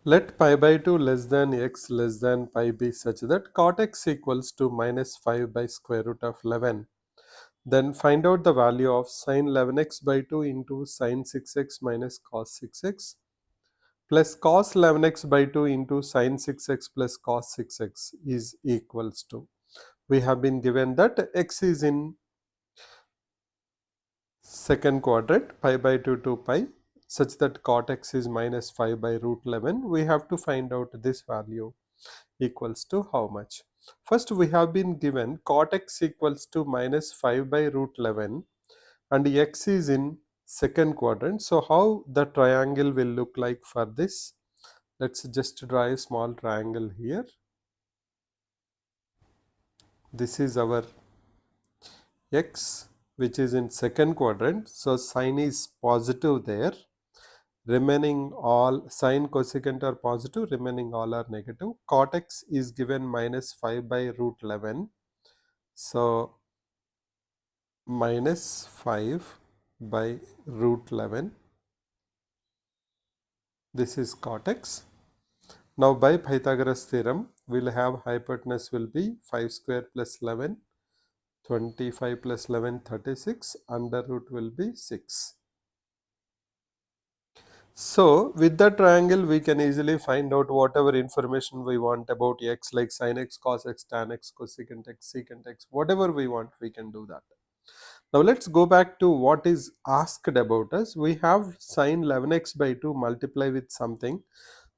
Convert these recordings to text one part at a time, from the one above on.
Let pi by 2 less than x less than pi be such that cot x equals to minus 5 by square root of 11. Then find out the value of sine 11x by 2 into sine 6x minus cos 6x plus cos 11x by 2 into sine 6x plus cos 6x is equals to. We have been given that x is in second quadrant, pi by 2 to pi, such that cot x is minus 5 by root 11. We have to find out this value equals to how much. First, we have been given cot x equals to minus 5 by root 11 and x is in second quadrant. So how the triangle will look like for this? Let's just draw a small triangle here. This is our x which is in second quadrant. So sign is positive there. Remaining all sine cosecant are positive, remaining all are negative. Cot x is given minus 5 by root 11. So minus 5 by root 11. This is cot x. Now by Pythagoras theorem, we'll have hypotenuse will be 5 square plus 11, 25 plus 11, 36, under root will be 6. So with the triangle we can easily find out whatever information we want about x, like sin x, cos x, tan x, cosecant x, secant x, whatever we want we can do that. Now let's go back to what is asked about us. We have sin 11x by 2 multiply with something,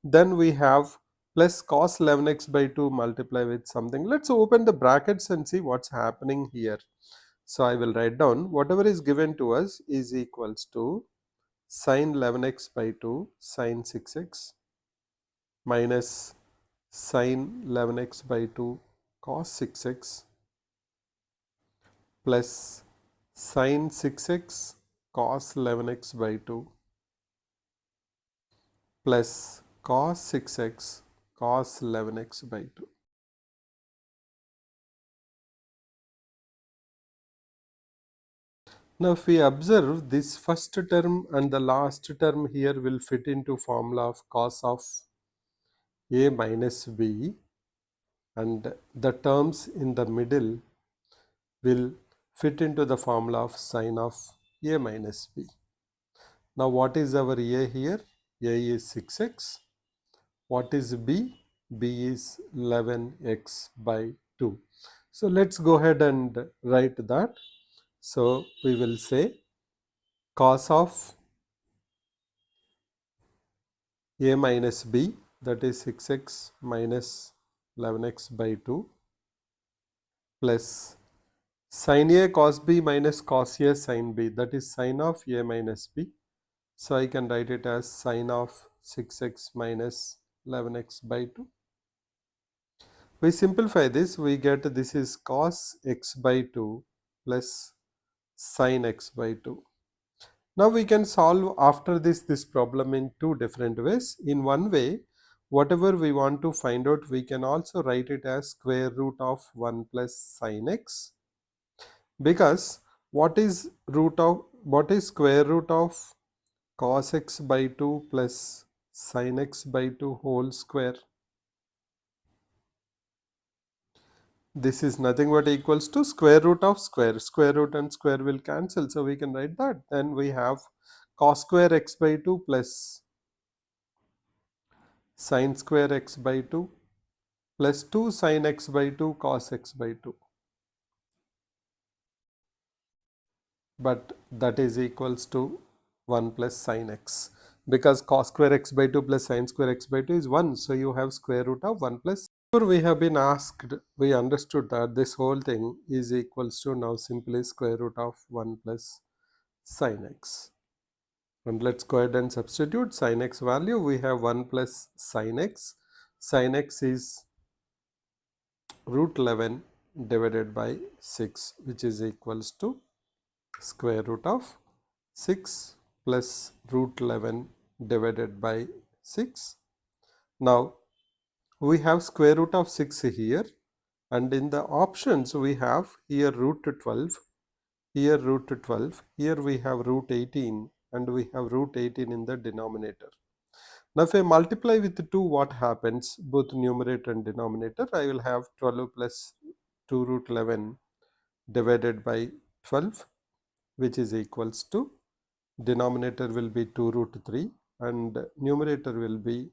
then we have plus cos 11x by 2 multiply with something. Let's open the brackets and see what's happening here. So I will write down whatever is given to us is equals to sin 11x by 2 sin 6x minus sin 11x by 2 cos 6x plus sin 6x cos 11x by 2 plus cos 6x cos 11x by 2. Now if we observe, this first term and the last term here will fit into formula of cos of a minus b, and the terms in the middle will fit into the formula of sine of a minus b. Now what is our a here? A is 6x. What is b? B is 11x by 2. So let's go ahead and write that. So we will say cos of a minus b, that is 6x minus 11x by 2, plus sin a cos b minus cos a sin b, that is sin of a minus b. So I can write it as sin of 6x minus 11x by 2. We simplify this, we get this is cos x by 2 plus sin x by 2. Now we can solve after this problem in two different ways. In one way, whatever we want to find out, we can also write it as square root of 1 plus sin x, because what is square root of cos x by 2 plus sin x by 2 whole square? This is nothing but equals to square root of square. Square root and square will cancel, so we can write that. Then we have cos square x by 2 plus sin square x by 2 plus 2 sin x by 2 cos x by 2. But that is equals to 1 plus sin x, because cos square x by 2 plus sin square x by 2 is 1. So you have square root of 1 plus. We have been asked, we understood that this whole thing is equals to now simply square root of 1 plus sin x. And let's go ahead and substitute sin x value. We have 1 plus sin x. Sin x is root 11 divided by 6, which is equals to square root of 6 plus root 11 divided by 6. Now we have square root of 6 here, and in the options we have here root 12, here root 12, here we have root 18, and we have root 18 in the denominator. Now if I multiply with 2, what happens? Both numerator and denominator, I will have 12 plus 2 root 11 divided by 12, which is equals to, denominator will be 2 root 3 and numerator will be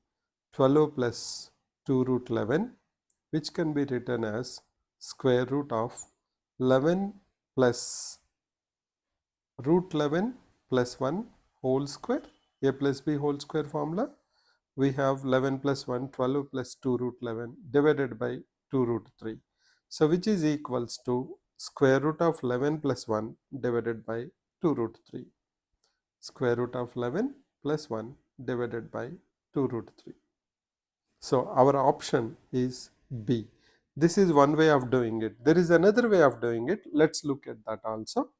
12 plus 2 root 11, which can be written as square root of 11 plus root 11 plus 1 whole square, a plus b whole square formula. We have 11 plus 1, 12 plus 2 root 11 divided by 2 root 3. So which is equals to square root of 11 plus 1 divided by 2 root 3. Square root of 11 plus 1 divided by 2 root 3. So our option is B. This is one way of doing it. There is another way of doing it. Let's look at that also.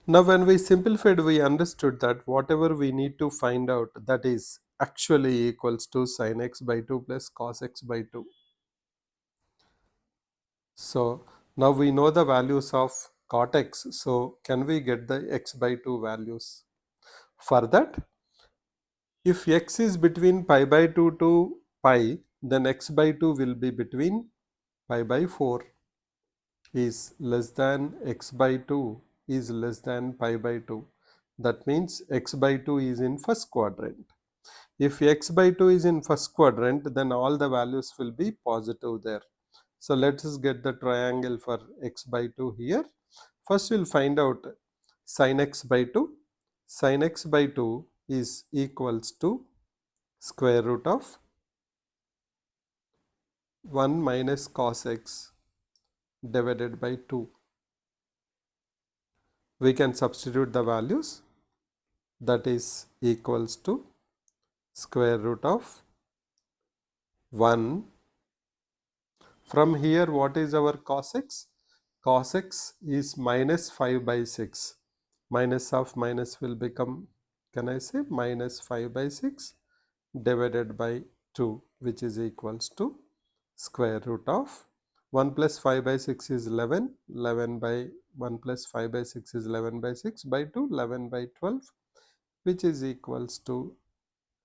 Now when we simplified, we understood that whatever we need to find out, that is actually equals to sin x by 2 plus cos x by 2. So now we know the values of cot x. So can we get the x by 2 values? For that, if x is between pi by 2 to pi, then x by 2 will be between pi by 4 is less than x by 2 is less than pi by 2. That means x by 2 is in first quadrant. If x by 2 is in first quadrant, then all the values will be positive there. So let us get the triangle for x by 2 here. First we'll find out sin x by 2. Sin x by 2 is equals to square root of 1 minus cos x divided by 2. We can substitute the values, that is equals to square root of 1. From here, what is our cos x? Cos x is minus 5 by 6. Minus of minus will become, can I say, minus 5 by 6 divided by 2, which is equals to square root of 1 plus 5 by 6 is 11. 11 by 1 plus 5 by 6 is 11 by 6 by 2, 11 by 12, which is equals to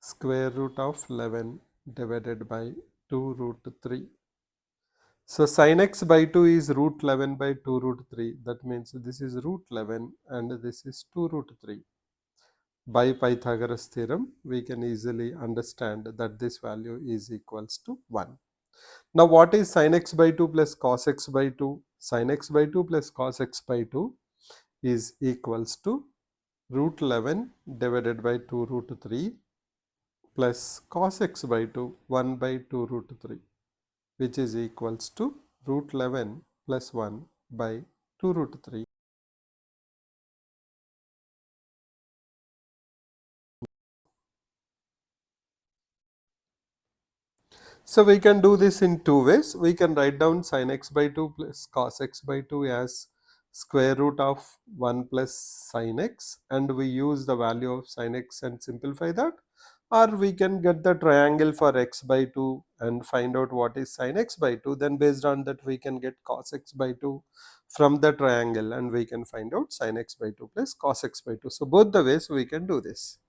square root of 11 divided by 2 root 3. So sin x by 2 is root 11 by 2 root 3. That means this is root 11 and this is 2 root 3. By Pythagoras theorem, we can easily understand that this value is equals to 1. Now what is sin x by 2 plus cos x by 2? Sin x by 2 plus cos x by 2 is equals to root 11 divided by 2 root 3 plus cos x by 2, 1 by 2 root 3, which is equals to root 11 plus 1 by 2 root 3. So we can do this in two ways. We can write down sin x by 2 plus cos x by 2 as square root of 1 plus sin x, and we use the value of sin x and simplify that. Or we can get the triangle for x by 2 and find out what is sin x by 2. Then based on that we can get cos x by 2 from the triangle and we can find out sin x by 2 plus cos x by 2. So both the ways we can do this.